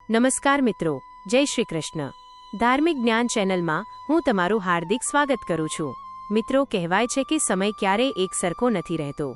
નમસ્કાર મિત્રો, જય શ્રી કૃષ્ણ. ધાર્મિક જ્ઞાન ચેનલમાં હું તમારું હાર્દિક સ્વાગત કરું છું. મિત્રો, કહેવાય છે કે સમય ક્યારેય એક સરખો નથી રહેતો.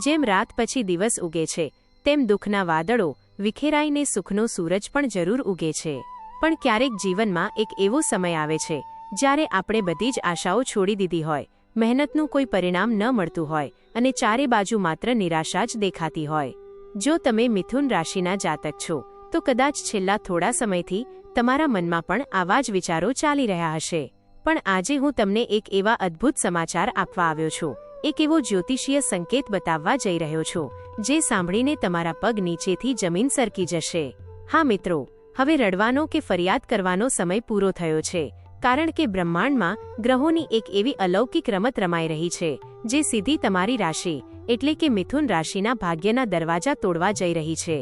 જેમ રાત પછી દિવસ ઉગે છે તેમ દુઃખના વાદળો વિખેરાઈને સુખનો સૂરજ પણ જરૂર ઉગે છે. પણ ક્યારેક જીવનમાં એક એવો સમય આવે છે જ્યારે આપણે બધી જ આશાઓ છોડી દીધી હોય, મહેનતનું કોઈ પરિણામ ન મળતું હોય અને ચારે બાજુ માત્ર નિરાશા જ દેખાતી હોય. જો તમે મિથુન રાશિના જાતક છો તો કદાચ છેલ્લા થોડા સમયથી તમારા મનમાં પણ આવા જ વિચારો ચાલી રહ્યા હશે. પણ આજે હું તમને એક એવા અદ્ભુત સમાચાર આપવા આવ્યો છું, એક એવો જ્યોતિષીય સંકેત બતાવવા જઈ રહ્યો છું જે સાંભળીને તમારા પગ નીચેથી જમીન સરકી જશે. હા મિત્રો, હવે રડવાનો કે ફરિયાદ કરવાનો સમય પૂરો થયો છે, કારણ કે બ્રહ્માંડમાં ગ્રહોની એક એવી અલૌકિક રમત રમાઈ રહી છે જે સીધી તમારી રાશિ એટલે કે મિથુન રાશિના ભાગ્યના દરવાજા તોડવા જઈ રહી છે.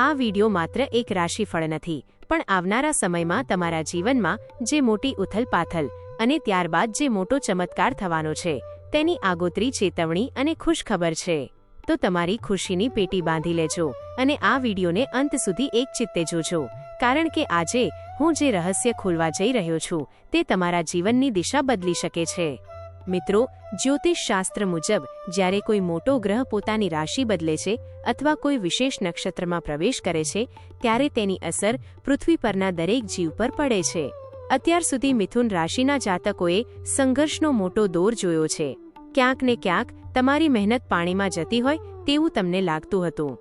આ વિડિયો માત્ર એક રાશિફળ નથી, પણ આવનારા સમયમાં તમારા જીવનમાં જે મોટી ઉથલપાથલ અને ત્યારબાદ જે મોટો ચમત્કાર થવાનો છે તેની આગોતરી ચેતવણી અને ખુશખબર છે. તો તમારી ખુશીની પેટી બાંધી લેજો અને આ વિડિયોને અંત સુધી એક ચિત્તે જોજો, કારણ કે આજે હું જે રહસ્ય ખોલવા જઈ રહ્યો છું તે તમારા જીવનની દિશા બદલી શકે છે. મિત્રો, જ્યોતિષ શાસ્ત્ર મુજબ જ્યારે કોઈ મોટો ગ્રહ પોતાની રાશિ બદલે છે અથવા કોઈ વિશેષ નક્ષત્રમાં પ્રવેશ કરે છે ત્યારે તેની અસર પૃથ્વી પરના દરેક જીવ પર પડે છે. અત્યાર સુધી મિથુન રાશિના જાતકોએ સંઘર્ષનો મોટો દોર જોયો છે. ક્યાંક ને ક્યાંક તમારી મહેનત પાણીમાં જતી હોય તેવું તમને લાગતું હતું.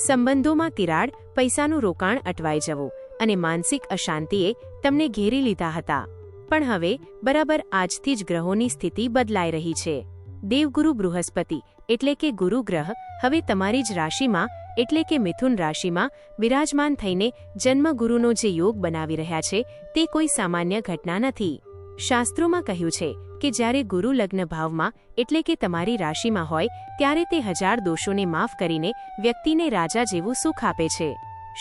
સંબંધોમાં તિરાડ, પૈસાનું રોકાણ અટવાઈ જવું અને માનસિક અશાંતિએ તમને ઘેરી લીધા હતા. પણ હવે બરાબર આજથી જ ગ્રહોની સ્થિતિ બદલાઈ રહી છે. દેવગુરુ બૃહસ્પતિ એટલે કે ગુરુ ગ્રહ હવે તમારી જ રાશિમાં એટલે કે મિથુન રાશિમાં વિરાજમાન થઈને જન્મગુરુનો જે યોગ બનાવી રહ્યા છે તે કોઈ સામાન્ય ઘટના નથી. શાસ્ત્રોમાં કહ્યું છે કે જ્યારે ગુરુ લગ્ન ભાવમાં એટલે કે તમારી રાશિમાં હોય ત્યારે તે 1000 દોષોને માફ કરીને વ્યક્તિને રાજા જેવું સુખ આપે છે.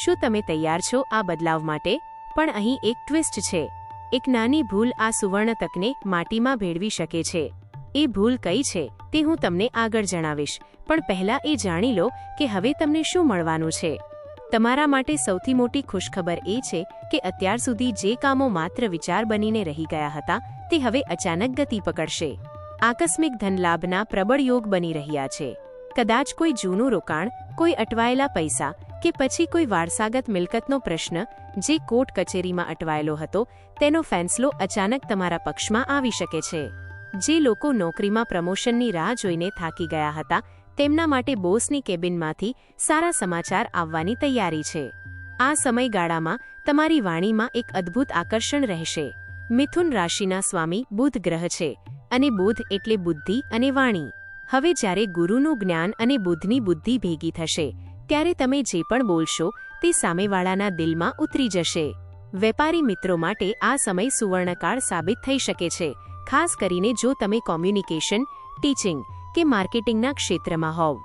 શું તમે તૈયાર છો આ બદલાવ માટે? પણ અહીં એક ટ્વિસ્ટ છે. એક નાની ભૂલ આ સુવર્ણ તકને માટીમાં ભેળવી શકે છે. એ ભૂલ કઈ છે તે હું તમને આગળ જણાવીશ, પણ પહેલા એ જાણી લો કે હવે તમને શું મળવાનું છે. તમારા માટે સૌથી મોટી ખુશખબર એ છે કે અત્યાર સુધી જે કામો માત્ર વિચાર બનીને રહી ગયા હતા તે હવે અચાનક ગતિ પકડશે. આકસ્મિક ધનલાભના પ્રબળ યોગ બની રહ્યા છે. કદાચ કોઈ જૂનું રોકાણ, કોઈ અટવાયેલા પૈસા કે પછી કોઈ વારસાગત મિલકતનો પ્રશ્ન જે કોર્ટ કચેરીમાં અટવાયેલો હતો તેનો ફેંસલો અચાનક તમારા પક્ષમાં આવી શકે છે. જે લોકો નોકરીમાં પ્રમોશનની રાહ જોઈને થાકી ગયા હતા તેમના માટે બોસની કેબિનમાંથી સારા સમાચાર આવવાની તૈયારી છે. આ સમયગાળામાં તમારી વાણીમાં એક અદ્ભુત આકર્ષણ રહેશે. મિથુન રાશિના સ્વામી બુધ ગ્રહ છે અને બુધ એટલે બુદ્ધિ અને વાણી. હવે જ્યારે ગુરુનું જ્ઞાન અને બુધની બુદ્ધિ ભેગી થશે ત્યારે તમે જે પણ બોલશો તે સામેવાળાના દિલમાં ઉતરી જશે. વેપારી મિત્રો માટે આ સમય સુવર્ણકાળ સાબિત થઈ શકે છે, ખાસ કરીને જો તમે કોમ્યુનિકેશન, ટીચિંગ કે માર્કેટિંગના ક્ષેત્રમાં હોવ.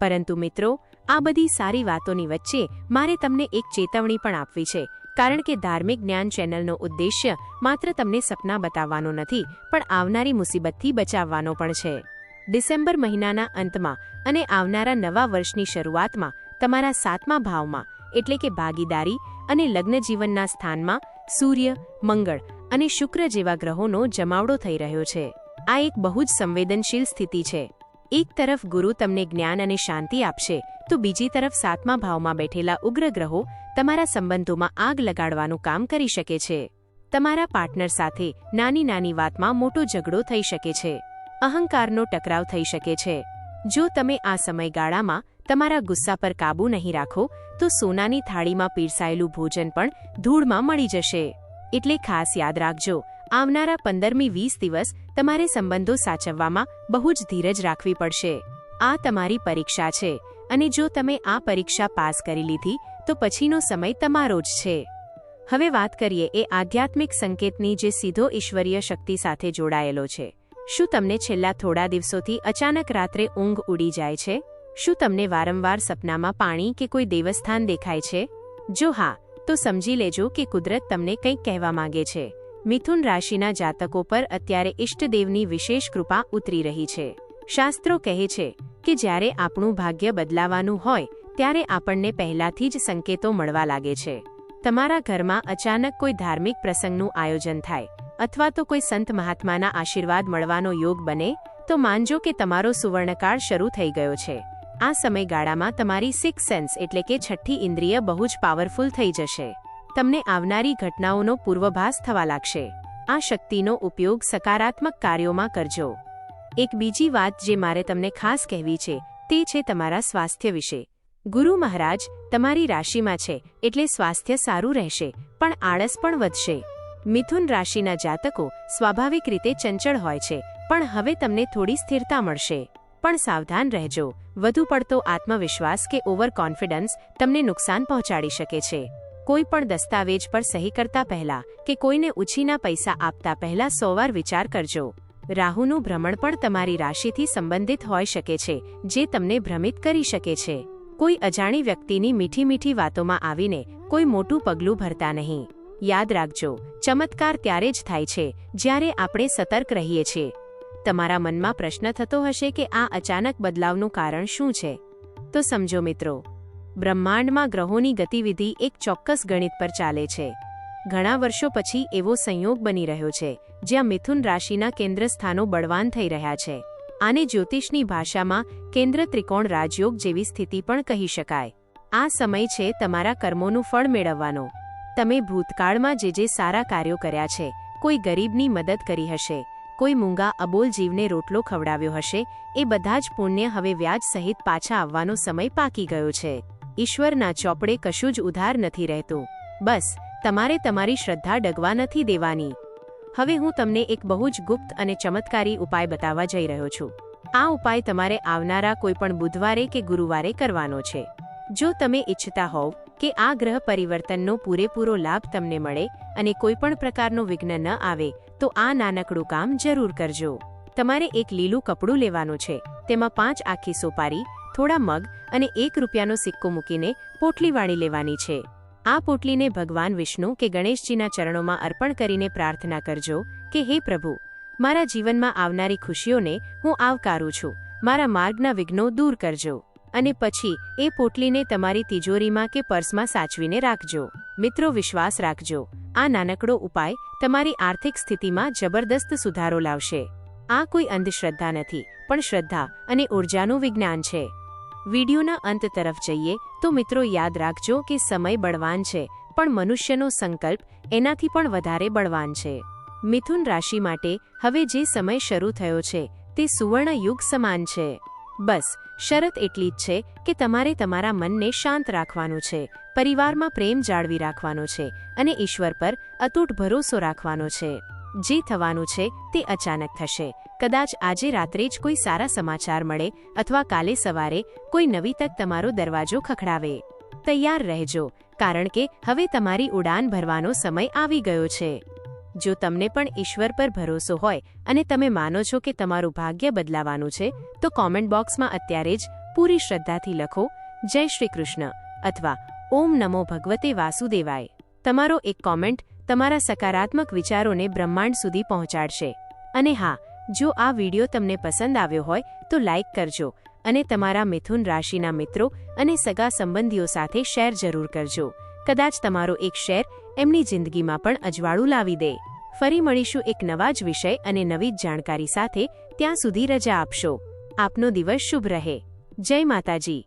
પરંતુ મિત્રો, આ બધી સારી વાતોની વચ્ચે મારે તમને એક ચેતવણી પણ આપવી છે, કારણ કે ધાર્મિક જ્ઞાન ચેનલનો ઉદ્દેશ્ય માત્ર તમને સપના બતાવવાનો નથી પણ આવનારી મુસીબતથી બચાવવાનો પણ છે. ડિસેમ્બર મહિનાના અંતમાં અને આવનારા નવા વર્ષની શરૂઆતમાં તમારા 7મા ભાવમાં એટલે કે ભાગીદારી અને લગ્ન જીવનના સ્થાનમાં સૂર્ય, મંગળ અને શુક્ર જેવા ગ્રહોનો જમાવડો થઈ રહ્યો છે. આ એક બહુ જ સંવેદનશીલ સ્થિતિ છે. એક તરફ ગુરુ તમને જ્ઞાન અને શાંતિ આપશે તો બીજી તરફ 7મા ભાવમાં બેઠેલા ઉગ્ર ગ્રહો તમારા સંબંધોમાં આગ લગાડવાનું કામ કરી શકે છે. તમારા પાર્ટનર સાથે નાની નાની વાતમાં મોટો ઝઘડો થઈ શકે છે. અહંકારનો ટકરાવ થઈ શકે છે. જો તમે આ સમયગાળામાં તમારા ગુસ્સા પર કાબૂ નહીં રાખો તો સોનાની થાળીમાં પીરસાયેલું ભોજન પણ ધૂળમાં મળી જશે. એટલે ખાસ યાદ રાખજો, આવનારા 15-20 દિવસ તમારે સંબંધો સાચવવામાં બહુ જ ધીરજ રાખવી પડશે. આ તમારી પરીક્ષા છે અને જો તમે આ પરીક્ષા પાસ કરી લીધી તો પછીનો સમય તમારો જ છે. હવે વાત કરીએ એ આધ્યાત્મિક સંકેતની જે સીધો ઈશ્વરીય શક્તિ સાથે જોડાયેલો છે. શું તમને છેલ્લા થોડા દિવસોથી અચાનક રાત્રે ઊંઘ ઉડી જાય છે? શું તમને વારંવાર સપનામાં પાણી કે કોઈ દેવસ્થાન દેખાય છે? જો હા, તો સમજી લેજો કે કુદરત તમને કંઈક કહેવા માંગે છે. મિથુન રાશિના જાતકો પર અત્યારે ઇષ્ટદેવની વિશેષ કૃપા ઉતરી રહી છે. શાસ્ત્રો કહે છે કે જ્યારે આપણું ભાગ્ય બદલાવાનું હોય ત્યારે આપણને પહેલાથી જ સંકેતો મળવા લાગે છે. તમારા ઘરમાં અચાનક કોઈ ધાર્મિક પ્રસંગનું આયોજન થાય અથવા તો કોઈ સંત મહાત્માના આશીર્વાદ મળવાનો યોગ બને તો માનજો કે તમારો સુવર્ણકાળ શરૂ થઈ ગયો છે. આ સમયગાળામાં તમારી સિક્સ સેન્સ એટલે કે છઠ્ઠી ઇન્દ્રિય બહુ જ પાવરફુલ થઈ જશે. તમને આવનારી ઘટનાઓનો પૂર્વભાસ થવા લાગશે. આ શક્તિનો ઉપયોગ સકારાત્મક કાર્યોમાં કરજો. એક બીજી વાત જે મારે તમને ખાસ કહેવી છે તે છે તમારા સ્વાસ્થ્ય વિશે. ગુરુ મહારાજ તમારી રાશિમાં છે એટલે સ્વાસ્થ્ય સારું રહેશે, પણ આળસ પણ વધશે. મિથુન રાશિના જાતકો સ્વાભાવિક રીતે ચંચળ હોય છે, પણ હવે તમને થોડી સ્થિરતા મળશે. પણ સાવધાન રહેજો, વધુ પડતો આત્મવિશ્વાસ કે ઓવર કોન્ફિડન્સ તમને નુકસાન પહોંચાડી શકે છે. કોઈ પણ દસ્તાવેજ પર સહી કરતા પહેલા કે કોઈને ઉછીના પૈસા આપતા પહેલા 100 વાર વિચાર કરજો. રાહુનું ભ્રમણ પણ તમારી રાશિથી સંબંધિત હોઈ શકે છે, જે તમને ભ્રમિત કરી શકે છે. કોઈ અજાણી વ્યક્તિની મીઠી મીઠી વાતોમાં આવીને કોઈ મોટું પગલું ભરતા નહીં. યાદ રાખજો, ચમત્કાર ત્યારે જ થાય છે જ્યારે આપણે સતર્ક રહીએ છીએ. તમારા મનમાં પ્રશ્ન થતો હશે કે આ અચાનક બદલાવનું કારણ શું છે? તો સમજો મિત્રો, બ્રહ્માંડમાં ગ્રહોની ગતિવિધિ એક ચોક્કસ ગણિત પર ચાલે છે. ઘણા વર્ષો પછી એવો સંયોગ બની રહ્યો છે જ્યાં મિથુન રાશિના કેન્દ્ર સ્થાનો બળવાન થઈ રહ્યા છે. આને જ્યોતિષની ભાષામાં કેન્દ્ર ત્રિકોણ રાજયોગ જેવી સ્થિતિ પણ કહી શકાય. આ સમય છે તમારા કર્મોનું ફળ મેળવવાનો. તમે ભૂતકાળમાં જે સારા કાર્યો કર્યા છે, કોઈ ગરીબની મદદ કરી હશે, કોઈ મૂંગા અબોલ જીવને રોટલો ખવડાવ્યો હશે, એ બધા જ પુણ્ય હવે વ્યાજ સહિત પાછા આવવાનો સમય પાકી ગયો છે. ઈશ્વરના ચોપડે કશું જ ઉધાર નથી રહેતું. બસ તમારે તમારી શ્રદ્ધા ડગવા નથી દેવાની. હવે હું તમને એક બહુ જ ગુપ્ત અને ચમત્કારી ઉપાય બતાવવા જઈ રહ્યો છું. આ ઉપાય તમારે આવનારા કોઈપણ બુધવારે કે ગુરુવારે કરવાનો છે. જો તમે ઈચ્છતા હોવ કે આ ગ્રહ પરિવર્તનનો પૂરેપૂરો લાભ તમને મળે અને કોઈપણ પ્રકારનો વિઘ્ન ન આવે તો આ નાનકડું કામ જરૂર કરજો. તમારે એક લીલું કપડું લેવાનું છે, તેમાં 5 આખી સોપારી, થોડા મગ અને ₹1નો સિક્કો મૂકીને પોટલી વાળી લેવાની છે. આ પોટલીને ભગવાન વિષ્ણુ કે ગણેશજીના ચરણોમાં અર્પણ કરીને પ્રાર્થના કરજો કે હે પ્રભુ, મારા જીવનમાં આવનારી ખુશીઓને હું આવકારું છું, મારા માર્ગના વિઘ્નો દૂર કરજો. અને પછી એ પોટલીને તમારી તિજોરીમાં કે પર્સમાં સાચવીને રાખજો. મિત્રો, વિશ્વાસ રાખજો, આ નાનકડો ઉપાય તમારી આર્થિક સ્થિતિમાં જબરદસ્ત સુધારો લાવશે. આ કોઈ અંધશ્રદ્ધા નથી, પણ શ્રદ્ધા અને ઉર્જાનું વિજ્ઞાન છે. વિડીયોના અંત તરફ જઈએ તો મિત્રો યાદ રાખજો કે સમય બળવાન છે, પણ મનુષ્યનો સંકલ્પ એનાથી પણ વધારે બળવાન છે. મિથુન રાશિ માટે હવે જે સમય શરૂ થયો છે તે સુવર્ણ યુગ સમાન છે. બસ શરત એટલી જ છે કે તમારે તમારા મનને શાંત રાખવાનું છે, પરિવારમાં પ્રેમ જાળવી રાખવાનો છે અને ઈશ્વર પર અતૂટ ભરોસો રાખવાનો છે. જે થવાનું છે તે અચાનક થશે. કદાચ આજે રાત્રે જ કોઈ સારા સમાચાર મળે અથવા કાલે સવારે કોઈ નવી તક તમારો દરવાજો ખખડાવે. તૈયાર રહેજો, કારણ કે હવે તમારી ઉડાન ભરવાનો સમય આવી ગયો છે. જો તમને પણ ઈશ્વર પર ભરોસો હોય અને તમે માનો છો કે તમારું ભાગ્ય બદલાવાનું છે તો કોમેન્ટ બોક્સમાં અત્યારે જ પૂરી શ્રદ્ધાથી લખો જય શ્રી કૃષ્ણ અથવા ઓમ નમો ભગવતે વાસુદેવાય. તમારો એક કોમેન્ટ તમારા સકારાત્મક વિચારોને બ્રહ્માંડ સુધી પહોંચાડશે. અને હા, જો આ વિડીયો તમને પસંદ આવ્યો હોય તો લાઇક કરજો અને તમારા મિથુન રાશિના મિત્રો અને સગા સંબંધીઓ સાથે શેર જરૂર કરજો. કદાચ તમારો એક શેર એમની જિંદગીમાં પણ અજવાળું લાવી દે. ફરી મળીશું એક નવા જ વિષય અને નવી જ જાણકારી સાથે. ત્યાં સુધી રજા આપશો. આપનો દિવસ શુભ રહે. જય માતાજી.